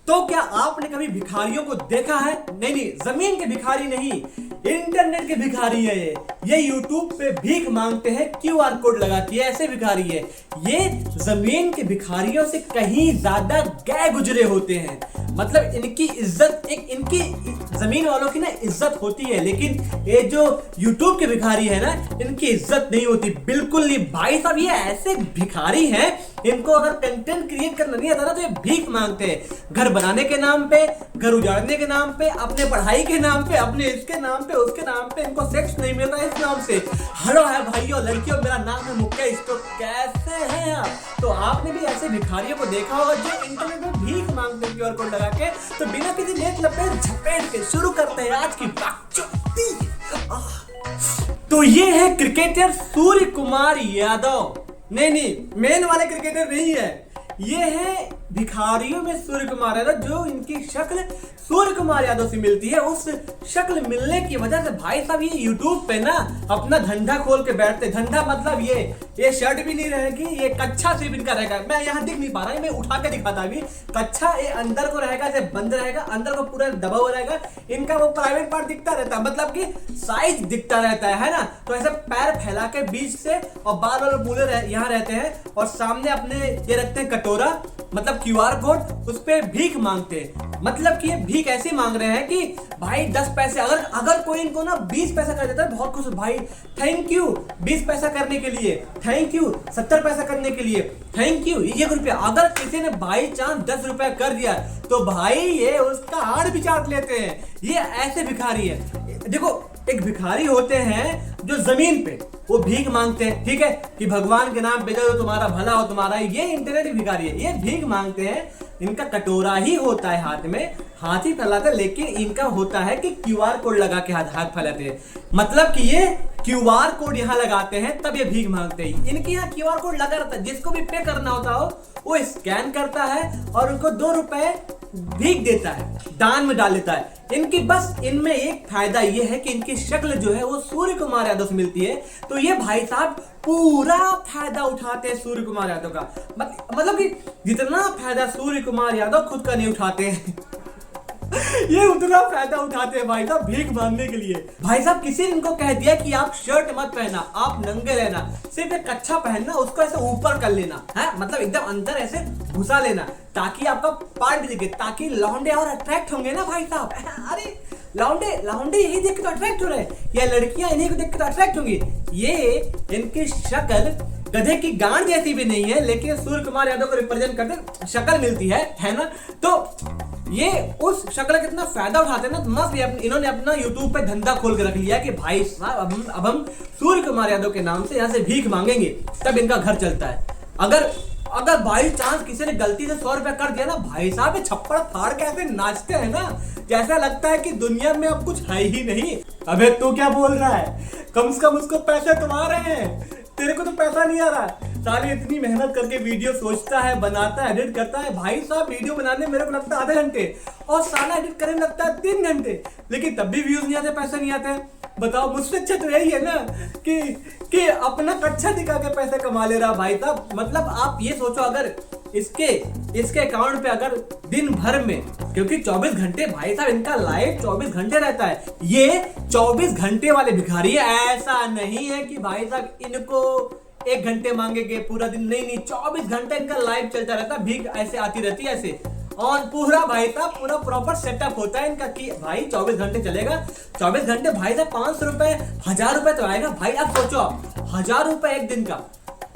तो क्या आपने कभी भिखारियों को देखा है? नहीं, जमीन के भिखारी नहीं, इंटरनेट के भिखारी है ये यूट्यूब पे भीख मांगते हैं क्यूआर कोड लगा के, ऐसे भिखारी है ये। जमीन के भिखारियों से कहीं ज्यादा गए गुजरे होते हैं। मतलब इनकी इज्जत, एक इनकी जमीन वालों की ना इज्जत होती है, लेकिन ये जो यूट्यूब के भिखारी है ना, इनकी इज्जत नहीं होती, बिल्कुल नहीं। भाई साहब ये ऐसे भिखारी हैं, इनको अगर कंटेंट क्रिएट करना नहीं आता ना तो ये भीख मांगते हैं। घर बनाने के नाम पे, घर उजाड़ने के नाम पे, अपने पढ़ाई के नाम पे, अपने इसके नाम पे, उसके नाम पे, इनको सेक्स नहीं मिल रहा है इस नाम से। हेलो है भाइयों लड़कियों, मेरा नाम है मुकेश, तो कैसे हैं आप? तो आपने भी ऐसे भिखारियों को देखा होगा जो इंटरनेट में भीख मांगते हैं क्यूआर कोड लगा के। तो बिना किसी लेट लपेट झपेट के शुरू करते हैं आज की बातचीत। तो ये है क्रिकेटर सूर्य कुमार यादव। नहीं, मेन वाले क्रिकेटर नहीं है, ये है भिखारियों में सूर्य कुमार यादव, जो इनकी शक्ल सूर्य कुमार यादव से मिलती है। उस शक्ल मिलने की वजह से भाई साहब ये यूट्यूब पे ना अपना धंधा खोल के बैठते। धंधा मतलब ये शर्ट भी नहीं रहेगी, ये कच्छा सिर्फ इनका रहेगा। मैं यहाँ दिख नहीं पा रहा है, मैं उठा के दिखाता अभी। कच्छा ये अंदर को रहेगा, ऐसे बंद रहेगा, अंदर को पूरा दबा हुआ रहेगा। इनका वो प्राइवेट पार्ट दिखता रहता है, मतलब कि साइज दिखता रहता है ना। तो ऐसे पैर फैला के बीच से, और बाल और बूले यहाँ रहते हैं, और सामने अपने ये रखते हैं कटोरा, मतलब क्यूआर कोड, उस पे भीख मांगते हैं। मतलब कि ये भीख ऐसे मांग रहे हैं कि भाई 10 पैसे, अगर कोई इनको ना 20 पैसा कर देता है, बहुत खुश भाई, थैंक यू 20 पैसा करने के लिए, थैंक यू 70 पैसा करने के लिए, थैंक यू 1 रुपया। अगर किसी ने बाई चांस 10 रुपया कर दिया तो भाई ये उसका हाड़ भी चाट लेते हैं। ये ऐसे भिखारी है। देखो, एक भिखारी होते हैं जो जमीन पे वो भीख मांगते हैं, ठीक है, कि भगवान के नाम पे जो तुम्हारा भला हो तुम्हारा। ये इंटरनेट भिखारी है, ये भीख मांगते हैं। इनका कटोरा ही होता है हाथ में, हाथ ही फैलाते हैं, लेकिन इनका होता है कि क्यूआर कोड लगा के हाथ फैलाते हैं। मतलब कि ये क्यूआर कोड यहाँ लगाते हैं तब ये भीख मांगते हैं। इनके यहाँ क्यूआर कोड लगा रहता है, जिसको भी पे करना होता हो वो स्कैन करता है और उनको 2 रुपए भीख देता है, दान में डाल देता है। इनकी बस इनमें एक फायदा ये है कि इनकी शक्ल जो है वो सूर्य कुमार यादव से मिलती है। तो ये भाई साहब पूरा फायदा उठाते हैं सूर्य कुमार यादव का। मतलब कि जितना फायदा सूर्य कुमार यादव खुद का नहीं उठाते हैं ये उतना फायदा उठाते हैं भाई साहब भीख मांगने के लिए। भाई साहब किसी ने इनको कह दिया कि आप शर्ट मत पहनना, आप नंगे रहना, सिर्फ एक कच्छा पहनना, उसको ऐसे ऊपर कर लेना है, मतलब एकदम अंदर ऐसे घुसा लेना, ताकि आपका पार्ट भी दिखे, ताकि लौंडे और अट्रैक्ट होंगे ना भाई साहब। अरे लौंडे यही देख के तो अट्रैक्ट हो रहे हैं, या लड़कियां इन्हीं को देख के तो अट्रैक्ट होंगी। ये इनकी शक्ल गधे की गांड जैसी भी नहीं है, लेकिन सूर्य कुमार यादव को रिप्रेजेंट करते शक्ल मिलती है ना। तो ये उस शक्ल का इतना फायदा उठाते हैं ना, मस्त इन्होंने अपना यूट्यूब पे धंधा खोल के रख लिया कि भाई साहब अब हम सूर्य कुमार यादव के नाम से यहाँ से भीख मांगेंगे तब इनका घर चलता है। अगर बाई चांस किसी ने गलती से 100 रुपया कर दिया ना, भाई साहब छप्पड़ फाड़ के ऐसे नाचते हैं ना, जैसा लगता है कि दुनिया में अब कुछ है ही नहीं। अबे तू क्या बोल रहा है, कम से कम उसको पैसे तो आ रहे हैं, तेरे को तो पैसा नहीं आ रहा। साले इतनी मेहनत करके वीडियो सोचता है, बनाता है, एडिट करता है। भाई साहब वीडियो बनाने मेरे को लगता है आधे घंटे, और साला एडिट करने लगता है 3 घंटे, लेकिन तब भी व्यूज नहीं आते, पैसे नहीं आते। बताओ, मुझसे अच्छा तो यही है ना कि अपना कच्चा दिखा के पैसे कमा ले रहा भाई साहब। मतलब आप ये सोचो, अगर इसके अकाउंट पे अगर दिन भर में, क्योंकि 24 घंटे भाई साहब इनका लाइव 24 घंटे रहता है, ये 24 घंटे वाले भिखारी है। ऐसा नहीं है कि भाई साहब इनको 1 घंटे मांगेंगे पूरा दिन, नहीं, 24 घंटे इनका लाइव चलता रहता है, भीख ऐसे आती रहती है ऐसे, और पूरा भाई साहब पूरा प्रॉपर सेटअप होता है इनका कि भाई 24 घंटे चलेगा। 24 घंटे भाई साहब 500 रुपए 1000 रुपए तो आएगा भाई। अब सोचो आप, 1000 रुपए एक दिन का,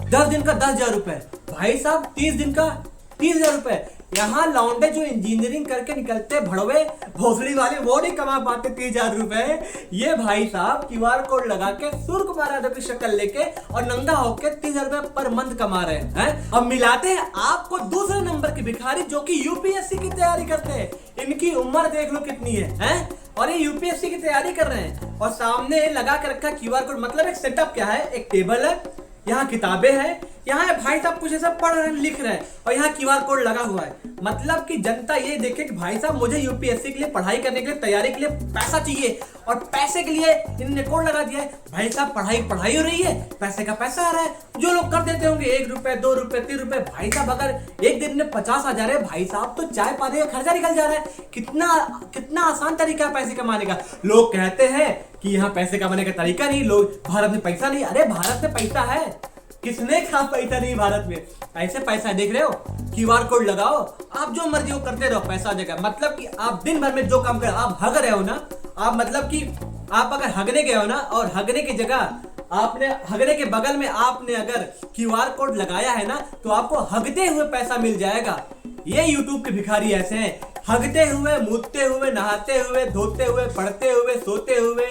10 दिन का 10,000 रुपए, भाई साहब 30 दिन का 30,000 रुपए। यहाँ लौंडे जो इंजीनियरिंग करके निकलते भड़वे भोसड़ी वाले, वो नहीं कमा पाते 30,000 रुपए। ये भाई साहब क्यूआर कोड लगा के सूर्य कुमार यादव की शक्ल लेके और नंगा होके 30,000 रुपए पर मंथ कमा रहे हैं। अब मिलाते हैं आपको दूसरे नंबर के भिखारी जो कि यूपीएससी की तैयारी करते हैं। इनकी उम्र देख लो कितनी है? और ये यूपीएससी की तैयारी कर रहे हैं, और सामने लगा के रखा क्यूआर कोड। मतलब एक सेटअप क्या है, एक टेबल है, यहाँ किताबें हैं, यहाँ है भाई साहब कुछ ऐसा पढ़ रहे हैं, लिख रहे हैं और यहाँ क्यूआर कोड लगा हुआ है। मतलब कि जनता ये देखे कि भाई साहब मुझे यूपीएससी के लिए पढ़ाई करने के लिए, तैयारी के लिए पैसा चाहिए और पैसे के लिए इन्होंने कोड लगा दिया है। भाई साहब पढ़ाई हो रही है, पैसे का पैसा आ रहा है। जो लोग कर देते होंगे 1 रुपए 2 रुपए 3 रुपए, भाई साहब अगर एक दिन में 50,000 है भाई साहब तो चाय पानी का खर्चा निकल जा रहा है। कितना आसान तरीका है पैसे कमाने का। लोग कहते हैं कि यहाँ पैसे कमाने का तरीका नहीं, लोग भारत में पैसा नहीं। अरे भारत में पैसा है, किसने कहा पैसा नहीं भारत में? ऐसे पैसा देख रहे हो, क्यूआर कोड लगाओ, आप जो मर्जी वो करते रहो, पैसा आ जाएगा। मतलब कि आप दिन भर में जो काम कर, आप हग रहे हो ना, आप मतलब कि आप अगर हगने गए हो ना और हगने की जगह आपने हगने के बगल में आपने अगर क्यूआर कोड लगाया है ना तो आपको हगते हुए पैसा मिल जाएगा। ये यूट्यूब के भिखारी ऐसे हैं, हगते हुए, मूतते हुए, नहाते हुए, धोते हुए, पढ़ते हुए, सोते हुए,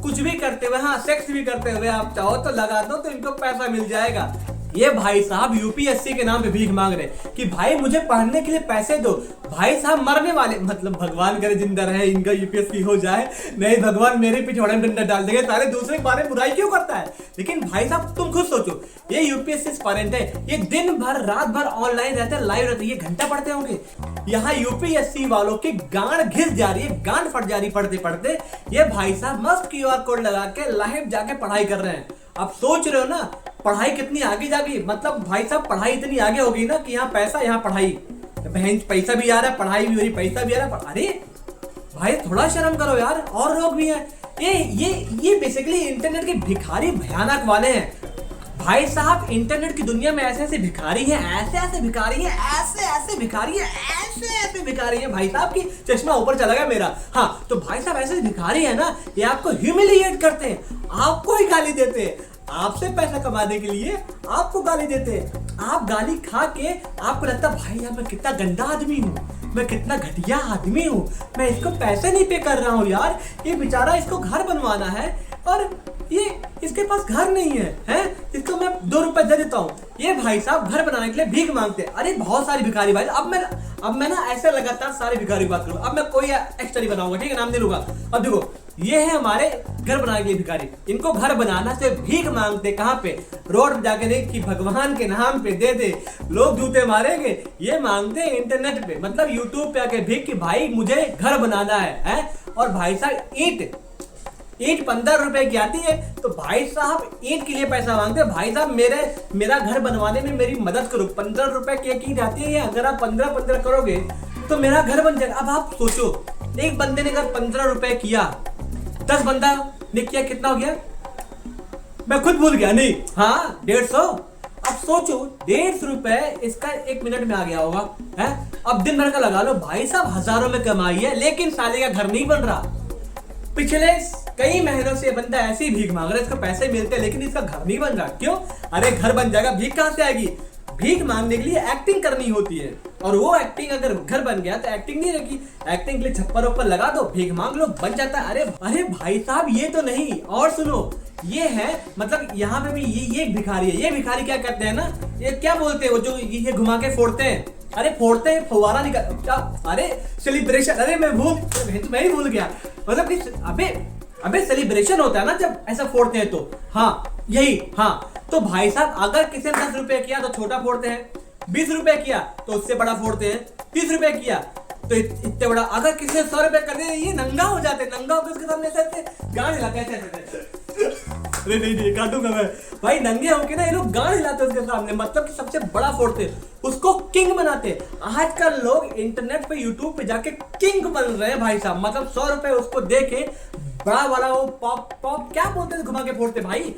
कुछ भी करते हुए, हाँ सेक्स भी करते हुए आप चाहो तो लगा दो तो इनको पैसा मिल जाएगा। ये भाई साहब यूपीएससी के नाम पे भीख मांग रहे कि भाई मुझे पढ़ने के लिए पैसे दो। भाई साहब मरने वाले, मतलब भगवान करे जिंदा रहे इनका यूपीएससी हो जाए, नहीं भगवान मेरे पीछे में डंडा डाल देंगे, सारे दूसरे के बारे में बुराई क्यों करता है। लेकिन भाई साहब तुम खुद सोचो, ये यूपीएससी एस्पायरेंट है, ये दिन भर रात भर ऑनलाइन रहते हैं, लाइव रहते हैं, ये घंटा पढ़ते होंगे। यहाँ यूपीएससी वालों की गांड घिस जा रही है, गांड फट जा रही पढ़ते पढ़ते। ये भाई साहब मस्त क्यूआर कोड लगा के लाइव जाके पढ़ाई कर रहे हैं। अब सोच रहे हो ना पढ़ाई कितनी आगे जागी। मतलब भाई साहब पढ़ाई इतनी आगे होगी ना कि यहाँ पैसा, यहाँ पढ़ाई, बहन पैसा भी आ रहा है, पढ़ाई भी हो रही, पैसा भी आ रहा है। अरे भाई थोड़ा शर्म करो यार, और लोग भी हैं। ये बेसिकली इंटरनेट के भिखारी भयानक वाले हैं। भाई साहब इंटरनेट की दुनिया में ऐसे ऐसे भिखारी हैं, ऐसे भिखारी हैं, ऐसे भिखारी हैं भाई साहब की चश्मा ऊपर चला गया मेरा। हाँ तो भाई साहब ऐसे भिखारी है ना, ये आपको ह्यूमिलिएट करते हैं, आपको ही गाली देते हैं, आपसे पैसा कमाने के लिए आपको गाली देते हैं। आप गाली खा के आपको लगता है भाई यार मैं कितना गंदा आदमी हूँ, मैं कितना घटिया आदमी हूँ, मैं इसको पैसे नहीं पे कर रहा हूँ यार, ये बेचारा इसको घर बनवाना है और ये इसके पास घर नहीं है, इसको मैं 2 रुपए दे देता हूँ। ये भाई साहब घर बनाने के लिए भीख मांगते हैं। अरे बहुत सारी भिखारी भाई, अब मैं ना ऐसे लगातार सारे भिखारी की बात करूँ। अब मैं कोई एक्स्ट्रा नहीं बनाऊंगा, ठीक है, नाम नहीं लूंगा। अब देखो ये है हमारे घर बनाने के लिए भिखारी, इनको घर बनाना से भीख मांगते कहाँ पे? रोड पे जाके नहीं कि भगवान के नाम पे दे दे, लोग जूते मारेंगे। ये मांगते हैं इंटरनेट पे, मतलब यूट्यूब पे आके भीख कि भाई मुझे घर बनाना है? और भाई साहब ईंट 15 रुपए की आती है तो भाई साहब ईंट के लिए पैसा मांगते हैं। भाई साहब मेरा घर बनवाने में मेरी मदद करो, 15 रुपए की एक ईंट आती है, अगर आप 15 करोगे तो मेरा घर बन जाएगा। अब आप सोचो एक बंदे ने अगर 15 रुपए किया, 10 बंदा ने किया, कितना हो गया? मैं खुद भूल गया, नहीं हाँ 150। अब सोचो 150 रुपए इसका 1 मिनट में आ गया होगा, है? अब दिन भर का लगा लो, भाई साहब हजारों में कमाई है, लेकिन साले का घर नहीं बन रहा। पिछले कई महीनों से बंदा ऐसे ही भीख मांग रहा है, इसको पैसे मिलते हैं लेकिन इसका घर नहीं बन रहा। क्यों? अरे घर बन जाएगा, भीख कहां से आएगी? भीख मांगने के लिए एक्टिंग करनी होती है, और वो एक्टिंग अगर घर बन गया तो एक्टिंग नहीं रखी, एक्टिंग के लिए छप्पर ऊपर लगा दो, भीख मांग लो, बन जाता है। अरे भाई साहब ये तो नहीं, और सुनो, ये है मतलब यहाँ पे भी ये एक भिखारी है। ये भिखारी क्या कहते हैं ना, ये क्या बोलते हैं वो जो ये घुमा के फोड़ते हैं, अरे फोड़ते हैं फव्वारा निकल क्या, अरे सेलिब्रेशन, अरे मैं ही भूल गया। मतलब कि अबे सेलिब्रेशन होता है ना जब ऐसा फोड़ते हैं तो, हाँ यही, हाँ तो भाई साहब अगर किसी ने 10 रुपए किया तो छोटा फोड़ते हैं, 20 रुपए किया तो उससे बड़ा फोड़ते हैं, 30 रुपए किया तो इतने बड़ा, अगर किसी ने 100 रुपए कर दिया ये नंगा हो जाते, नंगा होकर उसके सामने ऐसे गाड़ हिलाते ऐसे। अरे नहीं काटूंगा मैं भाई, नंगे होके ना ये लोग गाड़ हिलाते उसके सामने, मतलब कि सबसे बड़ा फोड़ते, उसको किंग बनाते। आजकल लोग इंटरनेट पे यूट्यूब पे जाके किंग बन रहे हैं भाई साहब, मतलब 100 रुपए उसको दे के बड़ा वाला वो पॉप क्या बोलते थे घुमा के फोड़ते भाई,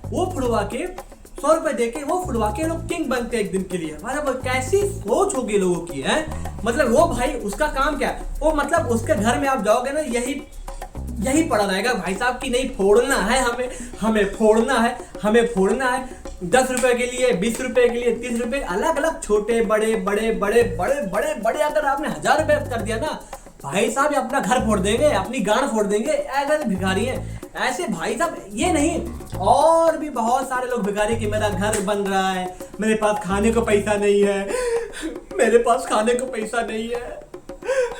वो फुड़वा के 100 रुपए देके वो फुड़वा के लोग किंग बनते एक दिन के लिए। मतलब कैसी सोच होगी लोगों की, है? मतलब वो भाई उसका काम क्या है, वो मतलब उसके घर में आप जाओगे ना यही पड़ा रहेगा भाई साहब की नहीं फोड़ना है, हमें फोड़ना है 10 रुपए के लिए, 20 रुपए के लिए, 30 रुपए, अलग अलग छोटे बड़े अगर आपने 1000 रुपए कर दिया ना भाई साहब ये अपना घर फोड़ देंगे, अपनी गांड फोड़ देंगे। ऐसे भिखारी हैं ऐसे भाई साहब, ये नहीं और भी बहुत सारे लोग भिखारी कि मेरा घर बन रहा है, मेरे पास खाने को पैसा नहीं है,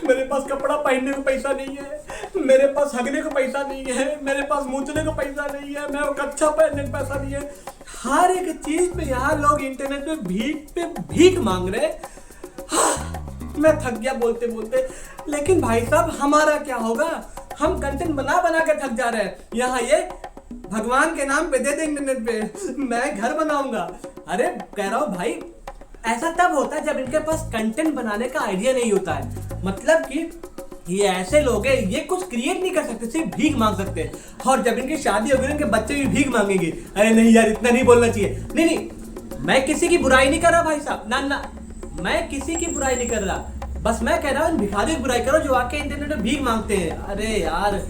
मेरे पास कपड़ा पहनने को पैसा नहीं है, मेरे पास हगने को पैसा नहीं है, मेरे पास मूंछने को पैसा नहीं है, मेरे को कच्छा पहनने को पैसा नहीं है। हर एक चीज पे यहाँ लोग इंटरनेट पे भीख मांग रहे। मैं थक गया बोलते बोलते। लेकिन भाई साहब हमारा क्या होगा? हम कंटेंट बना बना के थक जा रहे हैं। यहाँ ये भगवान के नाम पे दे दे इंटरनेट पे, मैं घर बनाऊंगा। अरे कह रहा हूँ भाई, ऐसा तब होता है जब इनके पास कंटेंट बनाने का आइडिया नहीं होता है। मतलब कि ये ऐसे लोग हैं, ये कुछ क्रिएट नहीं कर सकते, सिर्फ भीख मांग सकते हैं। और जब इनकी शादी होगी, इनके बच्चे भी भीख मांगेंगे। अरे नहीं यार, इतना नहीं बोलना चाहिए। नहीं नहीं, मैं किसी की बुराई नहीं कर रहा भाई साहब, ना ना, मैं किसी की बुराई नहीं कर रहा। बस मैं कह रहा हूँ भिखारियों की बुराई करो जो आके इंटरनेट में भीख मांगते हैं। अरे यार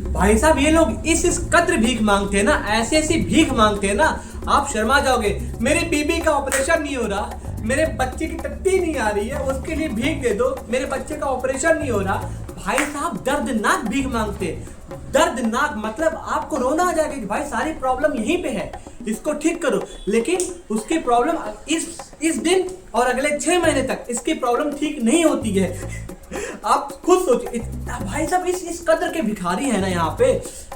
भाई साहब, ये लोग इस कद्र भीख मांगते हैं ना, ऐसी ऐसी भीख मांगते हैं ना, आप शर्मा जाओगे। मेरी बीबी का ऑपरेशन नहीं हो रहा, मेरे बच्चे की टट्टी नहीं आ रही है, उसके लिए भीख दे दो। मेरे बच्चे का ऑपरेशन नहीं हो रहा। भाई साहब दर्दनाक भीख मांगते, दर्दनाक। मतलब आपको रोना आ जाएगा कि भाई सारी प्रॉब्लम यहीं पे है, इसको ठीक करो। लेकिन उसकी प्रॉब्लम इस दिन और अगले 6 महीने तक इसकी प्रॉब्लम ठीक नहीं होती है। आप खुद सोचिए भाई साहब, इस कदर के भिखारी है ना यहाँ पे।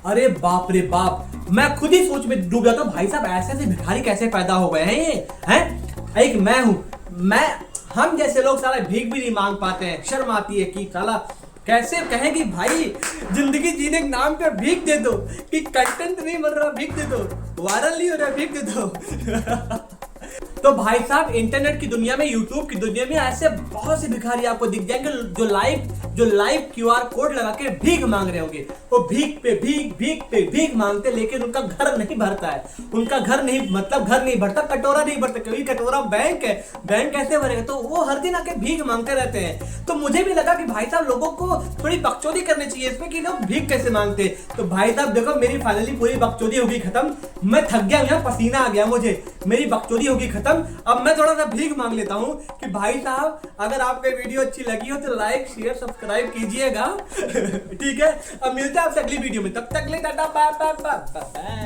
अरे बाप रे बाप, मैं खुद ही सोच में डूब जाता हूँ भाई साहब, ऐसे ऐसे भिखारी कैसे पैदा हो गए हैं ये हैं। एक मैं हूँ, हम जैसे लोग सारा भीख भी नहीं मांग पाते हैं। शर्म आती है कि साला कैसे कहें कि भाई जिंदगी जीने के नाम पे भीख दे दो, कि कंटेंट नहीं बन रहा भीख दे दो, वायरल नहीं हो रहा भीख दे दो। तो भाई साहब इंटरनेट की दुनिया में, यूट्यूब की दुनिया में ऐसे बहुत से भिखारी आपको दिख जाएंगे जो लाइव QR कोड लगा के भीख मांग रहे होंगे। वो भीख पे भीख मांगते, लेकिन उनका घर नहीं भरता है। उनका घर नहीं, मतलब घर नहीं भरता, कटोरा नहीं भरता, क्योंकि कटोरा बैंक है, बैंक कैसे भरेगा? तो वो हर दिन आके भीख मांगते रहते हैं। तो मुझे भी लगा कि भाई साहब लोगों को थोड़ी बकचोदी करनी चाहिए इसमें कि लोग भीख कैसे मांगते। तो भाई साहब देखो, मेरी फाइनली पूरी बकचोदी होगी खत्म। मैं थक गया हूं, पसीना आ गया मुझे, मेरी बकचोदी होगी खत्म। अब मैं थोड़ा सा भीख मांग लेता हूं कि भाई साहब अगर आपको वीडियो अच्छी लगी हो तो लाइक शेयर सब्सक्राइब कीजिएगा। ठीक है, अब मिलते हैं आपसे अगली वीडियो में, तब तक ले टाटा बाय बाय बाय।